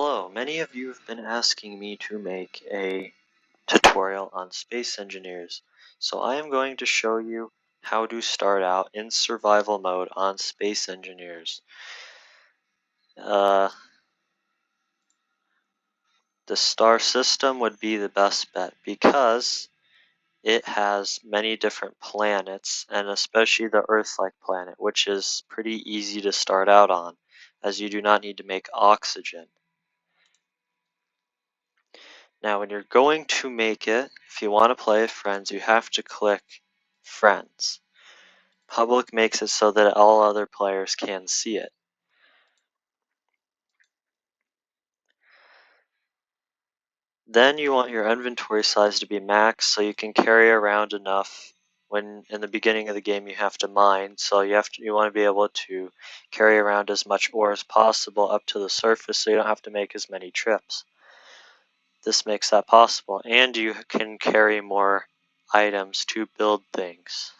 Hello, many of you have been asking me to make a tutorial on Space Engineers, so I am going to show you how to start out in survival mode on Space Engineers. The star system would be the best bet because it has many different planets, and especially the Earth-like planet, which is pretty easy to start out on, as you do not need to make oxygen. Now, when you're going to make it, if you want to play with friends, you have to click Friends. Public makes it so that all other players can see it. Then you want your inventory size to be max so you can carry around enough. When in the beginning of the game you have to mine, so you want to be able to carry around as much ore as possible up to the surface so you don't have to make as many trips. This makes that possible, and you can carry more items to build things.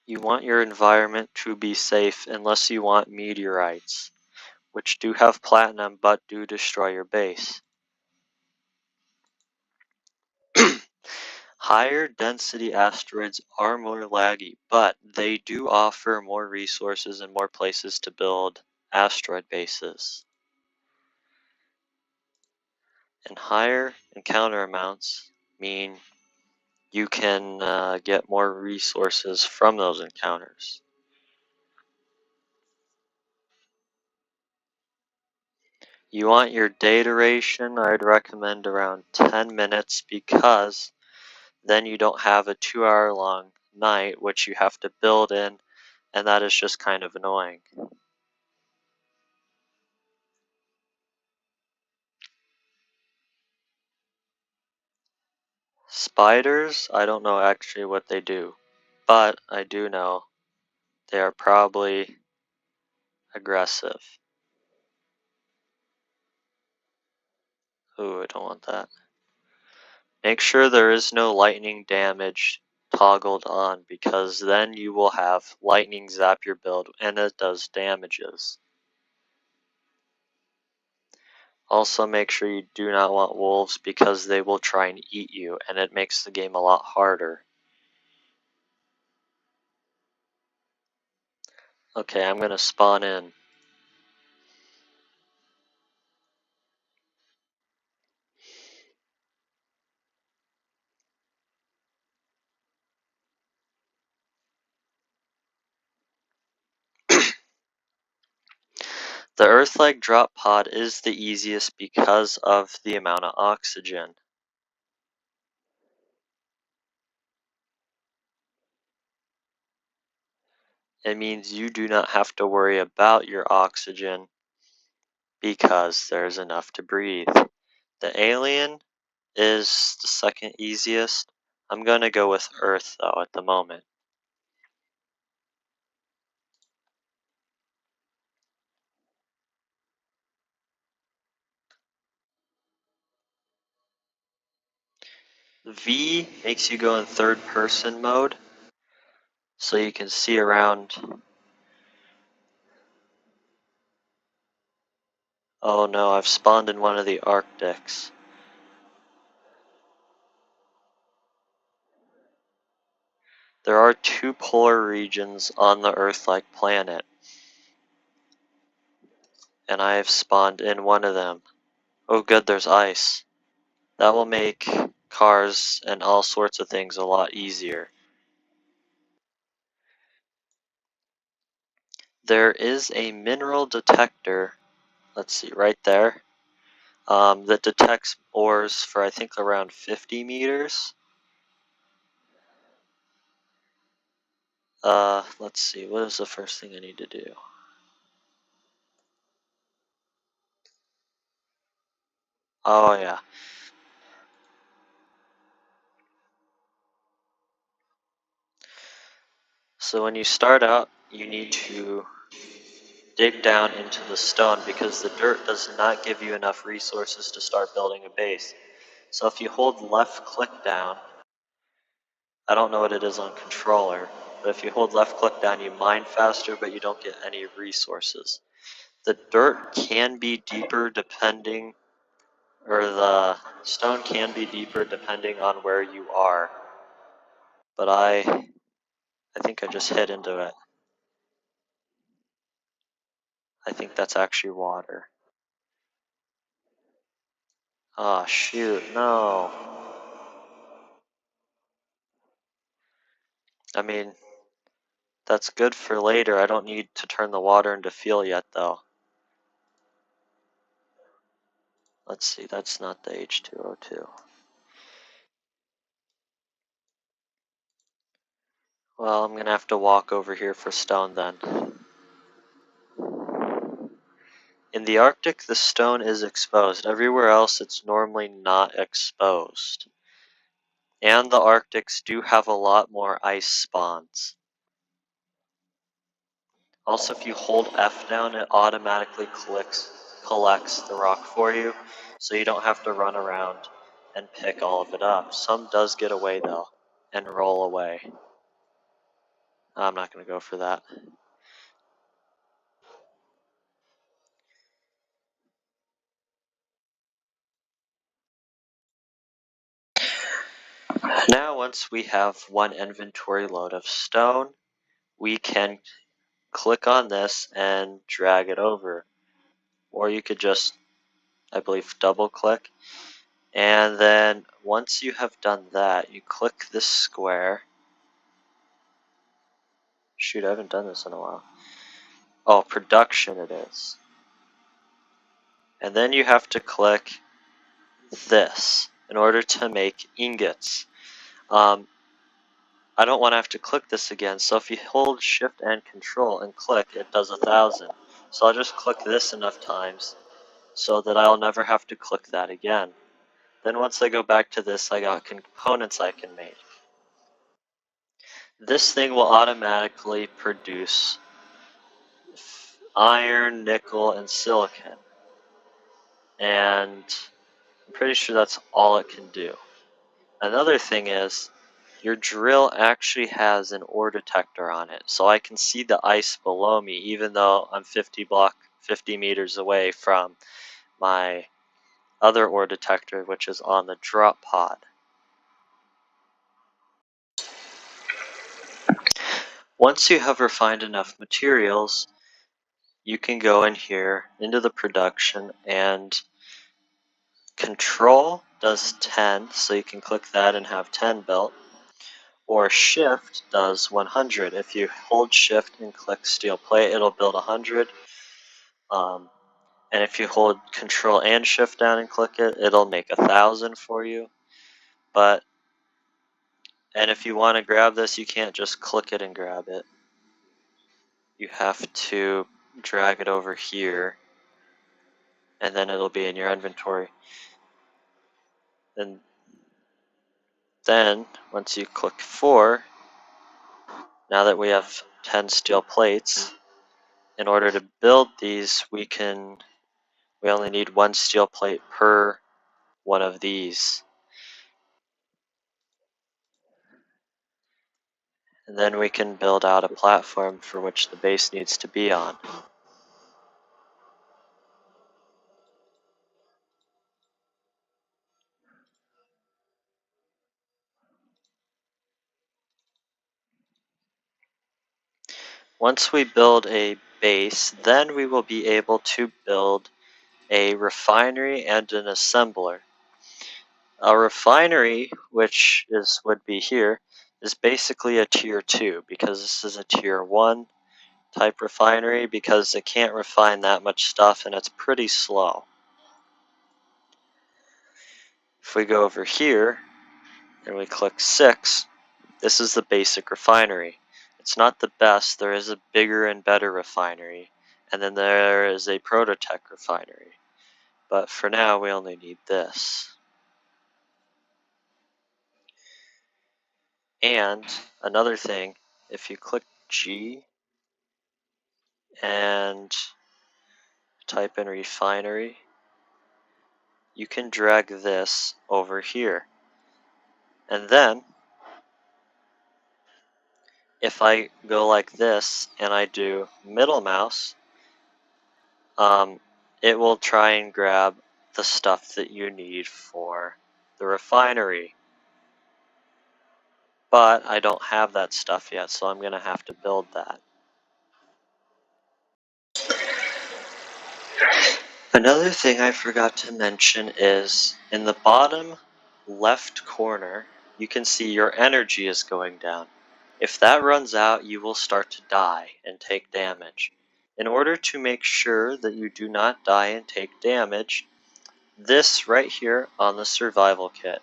You want your environment to be safe unless you want meteorites, which do have platinum but do destroy your base. Higher density asteroids are more laggy, but they do offer more resources and more places to build asteroid bases. And higher encounter amounts mean you can get more resources from those encounters. You want your day duration, I'd recommend around 10 minutes because then you don't have a 2-hour long night which you have to build in, and that is just kind of annoying. Spiders, I don't know actually what they do, but I do know they are probably aggressive. Ooh, I don't want that. Make sure there is no lightning damage toggled on because then you will have lightning zap your build and it does damages. Also make sure you do not want wolves because they will try and eat you and it makes the game a lot harder. Okay, I'm gonna spawn in. The Earth-like drop pod is the easiest because of the amount of oxygen. It means you do not have to worry about your oxygen because there's enough to breathe. The alien is the second easiest. I'm gonna go with Earth though at the moment. V makes you go in third person mode so you can see around. Oh no, I've spawned in one of the Arctics. There are 2 polar regions on the Earth-like planet, and I have spawned in one of them. Oh good, there's ice. That will make cars and all sorts of things a lot easier. There is a mineral detector, let's see, right there, that detects ores for I think around 50 meters. Let's see, what is the first thing I need to do? Oh yeah. So when you start out, you need to dig down into the stone because the dirt does not give you enough resources to start building a base. So if you hold left click down, I don't know what it is on controller, But if you hold left click down, you mine faster, but you don't get any resources. The dirt can be deeper depending, or the stone can be deeper depending on where you are. But I think I just hit into it. I think that's actually water. Ah, oh, shoot, no. I mean, that's good for later. I don't need to turn the water into fuel yet, though. Let's see, that's not the H2O2. Well, I'm gonna have to walk over here for stone then. In the Arctic, the stone is exposed. Everywhere else, it's normally not exposed. And the Arctics do have a lot more ice spawns. Also, if you hold F down, it automatically collects the rock for you, so you don't have to run around and pick all of it up. Some does get away though, and roll away. I'm not going to go for that. Now, once we have one inventory load of stone, we can click on this and drag it over. Or you could just, I believe, double click. And then once you have done that, you click this square. Shoot, I haven't done this in a while. Oh, production it is. And then you have to click this in order to make ingots. I don't want to have to click this again, so if you hold shift and control and click, it does 1,000. So I'll just click this enough times so that I'll never have to click that again. Then once I go back to this, I got components I can make. This thing will automatically produce iron, nickel, and silicon. And I'm pretty sure that's all it can do. Another thing is, your drill actually has an ore detector on it, so I can see the ice below me even though I'm 50 meters away from my other ore detector, which is on the drop pod. Once you have refined enough materials, you can go in here into the production, and control does 10, so you can click that and have 10 built. Or shift does 100. If you hold shift and click steel plate, it'll build 100. And if you hold control and shift down and click it, it'll make 1,000 for you. And if you want to grab this, you can't just click it and grab it. You have to drag it over here, and then it'll be in your inventory. And then once you click 4, now that we have 10 steel plates, in order to build these, we only need 1 steel plate per one of these. And then we can build out a platform for which the base needs to be on. Once we build a base, then we will be able to build a refinery and an assembler. A refinery, which would be here, is basically a tier 2 because this is a tier 1 type refinery because it can't refine that much stuff and it's pretty slow. If we go over here and we click 6, this is the basic refinery. It's not the best, there is a bigger and better refinery, and then there is a Prototech refinery. But for now, we only need this. And another thing, if you click G and type in refinery, you can drag this over here. And then if I go like this and I do middle mouse, it will try and grab the stuff that you need for the refinery. But I don't have that stuff yet, so I'm gonna have to build that. Another thing I forgot to mention is in the bottom left corner, you can see your energy is going down. If that runs out, you will start to die and take damage. In order to make sure that you do not die and take damage, this right here on the survival kit,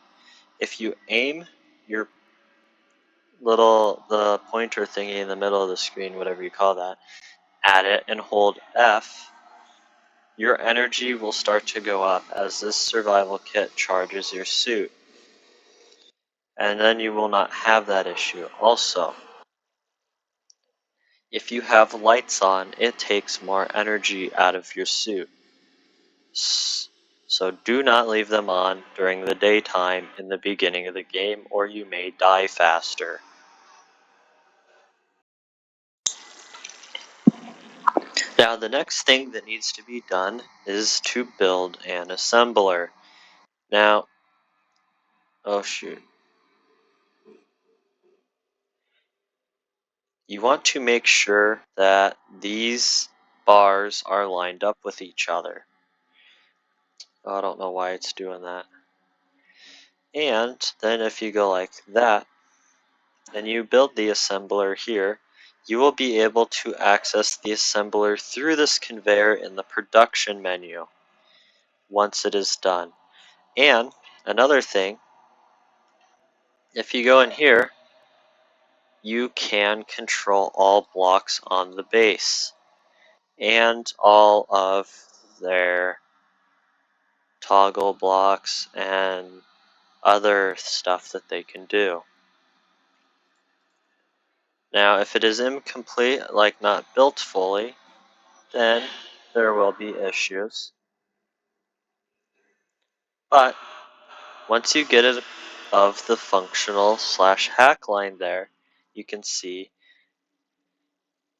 if you aim your the pointer thingy in the middle of the screen, whatever you call that, at it and hold F, your energy will start to go up as this survival kit charges your suit. And then you will not have that issue. Also, if you have lights on, it takes more energy out of your suit. So do not leave them on during the daytime in the beginning of the game, or you may die faster. Now the next thing that needs to be done is to build an assembler. Now, oh shoot. You want to make sure that these bars are lined up with each other. Oh, I don't know why it's doing that. And then if you go like that, and you build the assembler here, you will be able to access the assembler through this conveyor in the production menu once it is done. And another thing, if you go in here, you can control all blocks on the base and all of their toggle blocks and other stuff that they can do. Now, if it is incomplete, like not built fully, then there will be issues. But once you get it above the functional / hack line there, you can see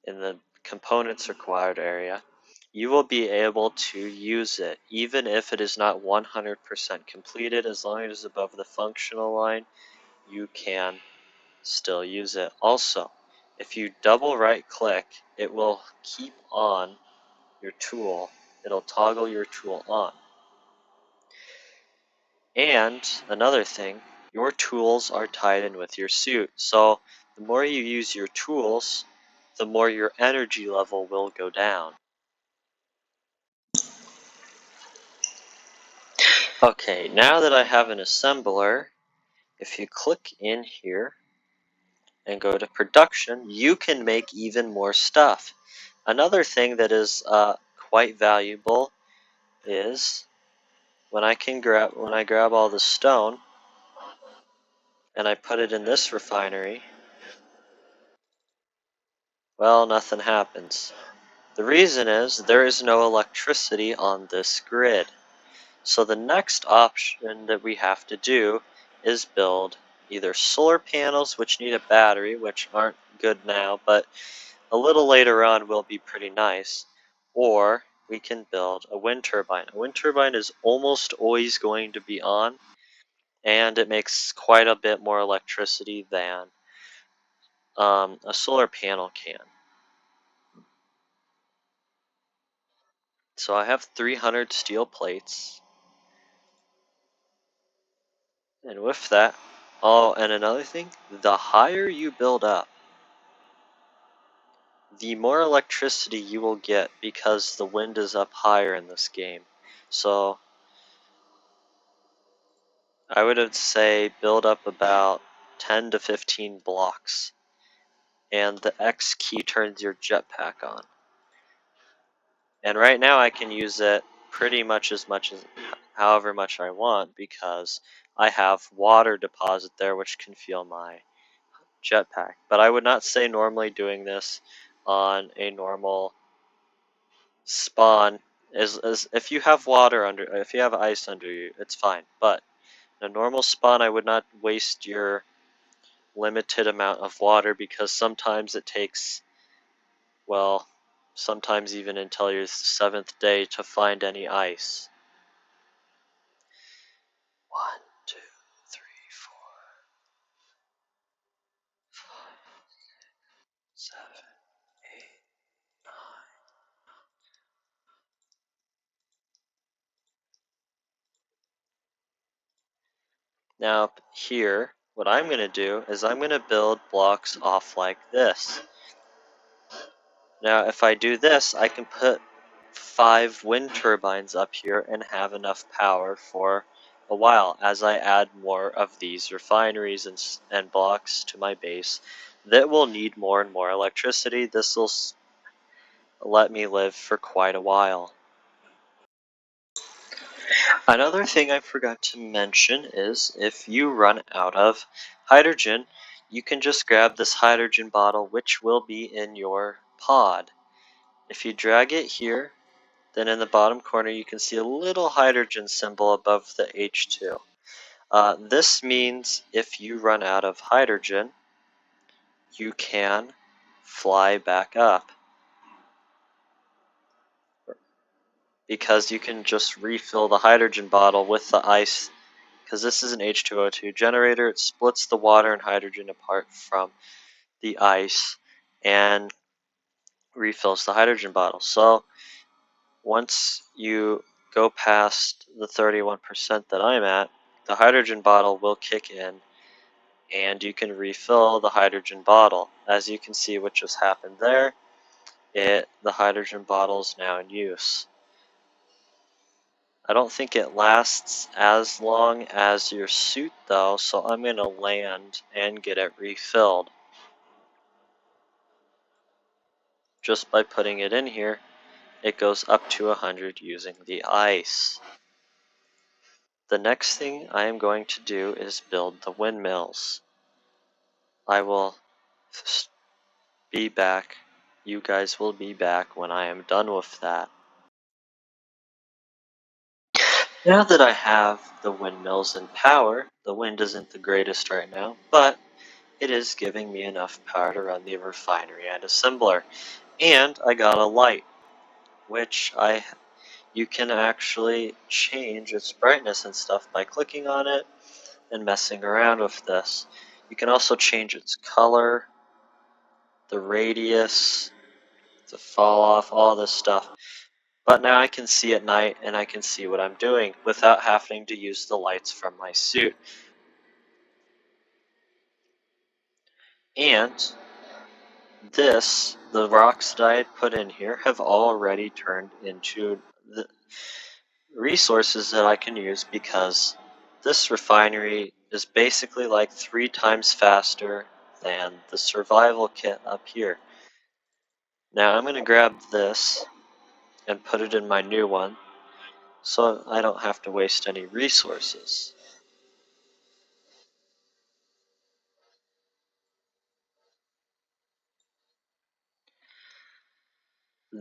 in the components required area, you will be able to use it even if it is not 100% completed. As long as it is above the functional line, you can still use it. Also, if you double right click, it will keep on your tool. It'll toggle your tool on. And another thing, your tools are tied in with your suit. So the more you use your tools, the more your energy level will go down. Okay, now that I have an assembler, if you click in here and go to production, you can make even more stuff. Another thing that is quite valuable is when I grab all the stone and I put it in this refinery, well, nothing happens. The reason is there is no electricity on this grid. So the next option that we have to do is build either solar panels, which need a battery, which aren't good now, but a little later on will be pretty nice, or we can build a wind turbine. A wind turbine is almost always going to be on, and it makes quite a bit more electricity than a solar panel can. So I have 300 steel plates, and with that, oh, and another thing, the higher you build up, the more electricity you will get because the wind is up higher in this game. So I would say build up about 10 to 15 blocks, and the X key turns your jetpack on. And right now I can use it pretty much as however much I want because I have water deposit there which can fuel my jetpack. But I would not say normally doing this on a normal spawn is if you have if you have ice under you, it's fine. But in a normal spawn, I would not waste your limited amount of water because sometimes it takes, well, sometimes even until your 7th day to find any ice. 1, 2, 3, 4, 5, 7, 8, 9. Now up here, what I'm going to do is I'm going to build blocks off like this. Now if I do this, I can put 5 wind turbines up here and have enough power for a while as I add more of these refineries and blocks to my base that will need more and more electricity. This will let me live for quite a while. Another thing I forgot to mention is if you run out of hydrogen, you can just grab this hydrogen bottle, which will be in your pod. If you drag it here, then in the bottom corner you can see a little hydrogen symbol above the H2. This means if you run out of hydrogen, you can fly back up, because you can just refill the hydrogen bottle with the ice, because this is an H2O2 generator. It splits the water and hydrogen apart from the ice and refills the hydrogen bottle. So once you go past the 31% that I'm at, the hydrogen bottle will kick in and you can refill the hydrogen bottle. As you can see what just happened there, the hydrogen bottle is now in use. I don't think it lasts as long as your suit though, so I'm going to land and get it refilled. Just by putting it in here, it goes up to 100 using the ice. The next thing I am going to do is build the windmills. I will be back. You guys will be back when I am done with that. Now that I have the windmills in power, the wind isn't the greatest right now, but it is giving me enough power to run the refinery and assembler. And I got a light, which you can actually change its brightness and stuff by clicking on it and messing around with this. You can also change its color, the radius, the fall off, all this stuff. But now I can see at night and I can see what I'm doing without having to use the lights from my suit. And the rocks that I had put in here have already turned into the resources that I can use, because this refinery is basically like 3 times faster than the survival kit up here. Now I'm going to grab this and put it in my new one so I don't have to waste any resources.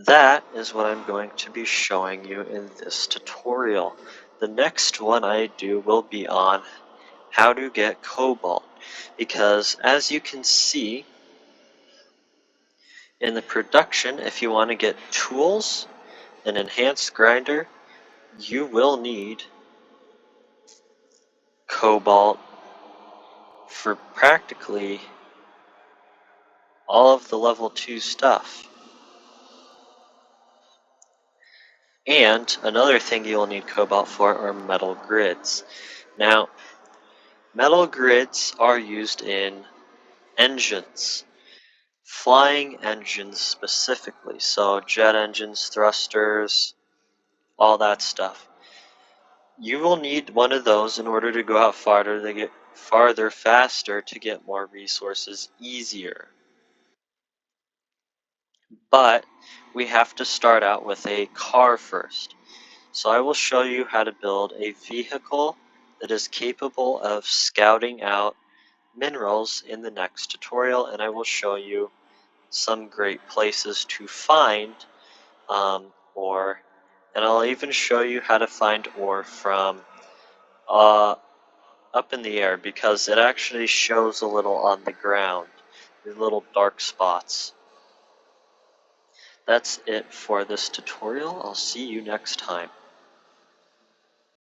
That is what I'm going to be showing you in this tutorial. The next one I do will be on how to get cobalt, because as you can see in the production, if you want to get tools, an enhanced grinder, you will need cobalt for practically all of the level 2 stuff. And another thing you'll need cobalt for are metal grids. Now, metal grids are used in engines, flying engines specifically, so jet engines, thrusters, all that stuff. You will need one of those in order to go out farther, to get farther faster, to get more resources easier. But we have to start out with a car first. So I will show you how to build a vehicle that is capable of scouting out minerals in the next tutorial, and I will show you some great places to find ore, and I'll even show you how to find ore from up in the air because it actually shows a little on the ground, these little dark spots. That's it for this tutorial. I'll see you next time.